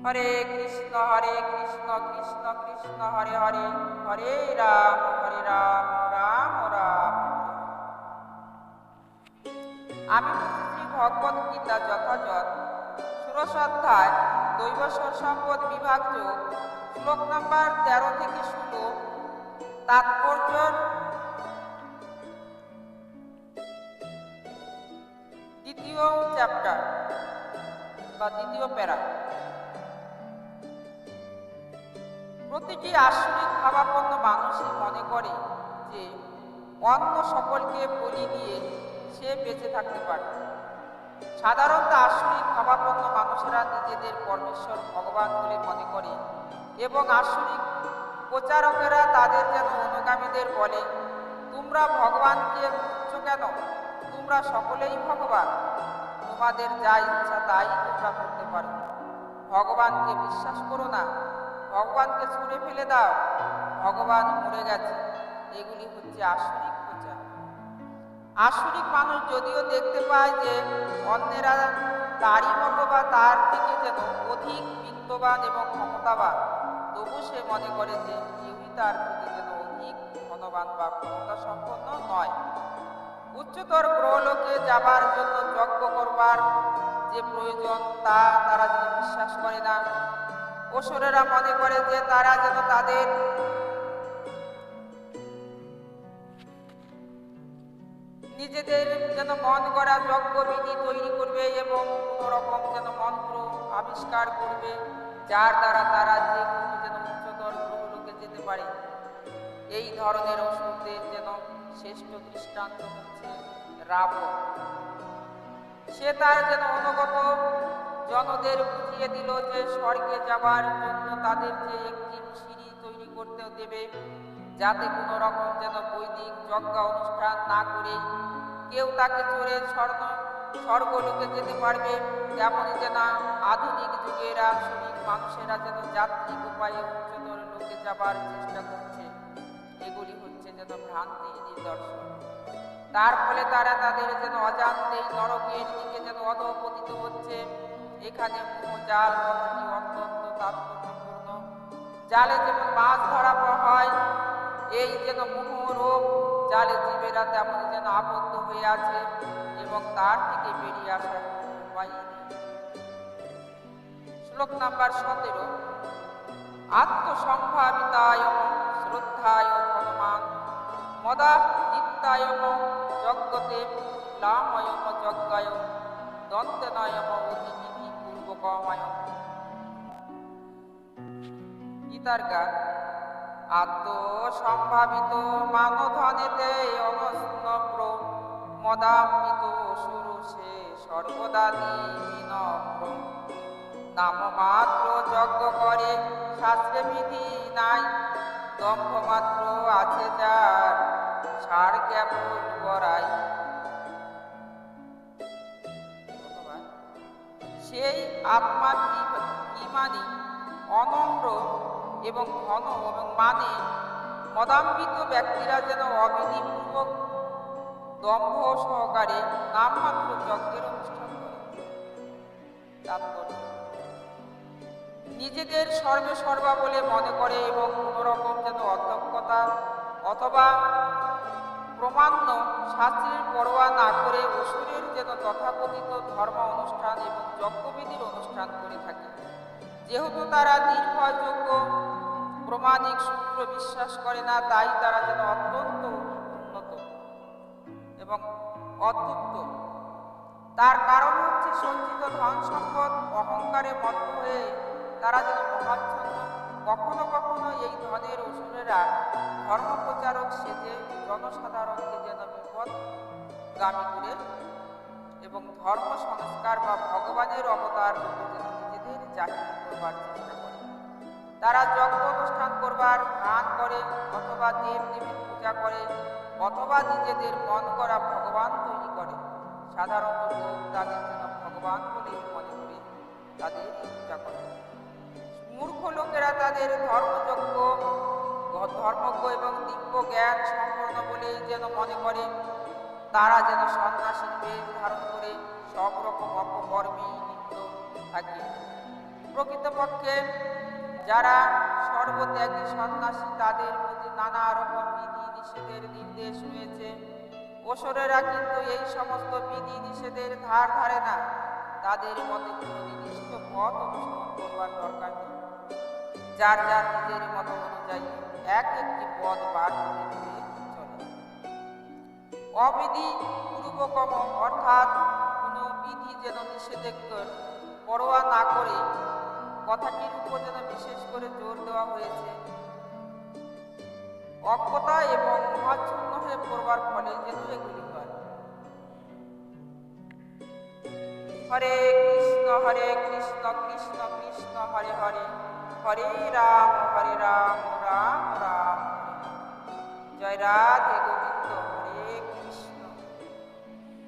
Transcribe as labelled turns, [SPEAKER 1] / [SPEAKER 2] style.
[SPEAKER 1] হরে কৃষ্ণ কৃষ্ণ কৃষ্ণ হরে হরে, হরে রাম রাম রাম হরে। আমি শ্রী ভগবদ গীতা যথাযথ ষোড়শ অধ্যায় দৈবস্বর সম্পদ বিভাগ যোগ শ্লোক নাম্বার 13 থেকে 16 তাৎপর্য দ্বিতীয় চ্যাপ্টার বা দ্বিতীয় প্যারা। প্রতিটি আসরিক ভাবাপন্ন মানুষই মনে করে যে অন্য সকলকে বলি দিয়ে সে বেঁচে থাকতে পারে। সাধারণত আসরিক ভাবাপন্ন মানুষেরা নিজেদের পরমেশ্বর ভগবান বলে মনে করে এবং আসরিক প্রচারকেরা তাদের যেন অনুগামীদের বলে, তোমরা ভগবানকে খুঁজছো কেন? তোমরা সকলেই ভগবান, তোমাদের যা ইচ্ছা তাই তোমরা করতে পারো। ভগবানকে বিশ্বাস করো না, ভগবানকে ছুঁড়ে ফেলে দাও, ভগবান মরে গেছে। এগুলি হচ্ছে আসরিক প্রচার। আসরিক মানুষ যদিও দেখতে পায় যে অন্যেরা তারই মতো বা তার থেকে যেন অধিক বিত্তবান এবং ক্ষমতাবান, তবু সে মনে করে যে কেউই তার থেকে যেন অধিক ধনবান বা ক্ষমতা সম্পন্ন নয়। উচ্চতর গ্রহলোকে যাবার জন্য যজ্ঞ করবার যে প্রয়োজন তা তারা যেন বিশ্বাস করে না। অসুরেরা মনে করে যে তারা যেন তাদের নিজেদের যেন মন গড়া যজ্ঞবিধি তৈরি করবে এবং কোনো রকম যেন মন্ত্র আবিষ্কার করবে, যার দ্বারা তারা যে কোনো যেন উচ্চতর গ্রহলোকে যেতে পারে। এই ধরনের অসুরদের যেন শ্রেষ্ঠ দৃষ্টান্ত হচ্ছে রাবণ। সে তার যেন অনুগত জনদের বুঝিয়ে দিল যে স্বর্গে যাবার জন্য তাদের যে একটি সিঁড়ি তৈরি করতে দেবে, যাতে কোনো রকম যেন বৈদিক যজ্ঞ অনুষ্ঠান না করে কেউ তাকে চড়ে স্বর্গলোকে যেতে পারবে। তেমনই যেন আধুনিক যুগের আসরিক মানুষেরা যেন যাত্রিক উপায়ে উচ্চতর লোকে যাবার চেষ্টা করছে। এগুলি হচ্ছে যেন ভ্রান্তির নিদর্শন। তার ফলে তারা তাদের যেন অজান্তেই নরকের দিকে যেন অধঃপতিত হচ্ছে। এখানে মোহজাল কথাটি অত্যন্ত তাৎপর্যপূর্ণ। জালে যেমন মাছ ধরা হয়, এই যেন মোহরোগ জালে জীবেরা তেমনই যেন আবদ্ধ হয়ে আছে এবং তার থেকে বেরিয়ে আসার উপায় নেই। শ্লোক নাম্বার 17 আত্মসম্ভাবিতায় শ্রদ্ধায় ধনমান মদা নিত্যায়ম যজ্ঞতে লাময়ম যজ্ঞায় দন্তেনয়ম অধিবিধি পূর্বকময়। গীতার গান। আত্মসম্ভাবিত মানধনেতে অনস্নপ্র মদাম্বিত সুরুষে সর্বদা বিনম্র। নামমাত্র যজ্ঞ করে শাস্ত্রে বিধি নাই, দম্ভ মাত্র আছে যার সার কেবল বড়াই। সেই আত্মাভিমানী অনম্র এবং ধন এবং মানে মদাম্বিত ব্যক্তিরা যেন অবিধিপূর্বক দম্ভ সহকারে নামমাত্র যজ্ঞের অনুষ্ঠান করে। তাৎপর্য, নিজেদের সর্বে সর্বা বলে মনে করে এবং কোন রকম যেন অধ্যক্ষতা অথবা প্রমাণ্য শাস্ত্রের পরোয়া না করে অসুরের যেন তথাকথিত ধর্ম অনুষ্ঠান এবং যজ্ঞবিধির অনুষ্ঠান করে থাকে। যেহেতু তারা নির্ভরযোগ্য প্রমাণিক সূত্র বিশ্বাস করে না, তাই তারা যেন অত্যন্ত উন্নত এবং অদ্ভুত। তার কারণ হচ্ছে সঞ্চিত ধন সম্পদ অহংকারে মত্ত হয়ে তারা যেন মহাচ্ছন্ন। কখনো কখনো এই ধনের অসুরেরা ধর্মপ্রচারক সেজে জনসাধারণকে যেন বিপদগামী করে এবং ধর্ম সংস্কার বা ভগবানের অবতার রূপে যেন নিজেদের জাহির করবার চেষ্টা করে। তারা যজ্ঞ অনুষ্ঠান করবার ভান করে অথবা দেব দেবীর পূজা করে অথবা নিজেদের মন করা ভগবান তৈরি করে। সাধারণত লোক তাদের যেন ভগবান বলেই মনে করে তাদের পূজা করে। মূর্খ লোকেরা তাদের ধর্মজ্ঞ এবং দিব্য জ্ঞান সম্পন্ন বলেই যেন মনে করে। তারা যেন সন্ন্যাসীর বেশ ধারণ করে সব রকম অপকর্মে লিপ্ত থাকে। প্রকৃতপক্ষে যারা সর্বত্যাগী সন্ন্যাসী তাদের প্রতি নানা রকম বিধি নিষেধের নির্দেশ রয়েছে। অসুরেরা কিন্তু এই সমস্ত বিধি নিষেধের ধার ধারে না। তাদের মতে কোনো নির্দিষ্ট পথ অনুসরণ করবার দরকার নেই। যার যার নিজের মত অনুযায়ী এক একটি পথ বার করে দিয়ে চলে। অবিধি পূর্বকম অর্থাৎ কোনো বিধি যেন নিষেধাজ্ঞার পরোয়া না করে কথাটির উপর যেন বিশেষ করে জোর দেওয়া হয়েছে। অজ্ঞতা এবং মহাচ্ছন্ন হয়ে পড়বার ফলে যেন এগুলি হয়। হরে কৃষ্ণ কৃষ্ণ কৃষ্ণ হরে হরে, হরে রাম রাম রাম হরে। জয় রাধে।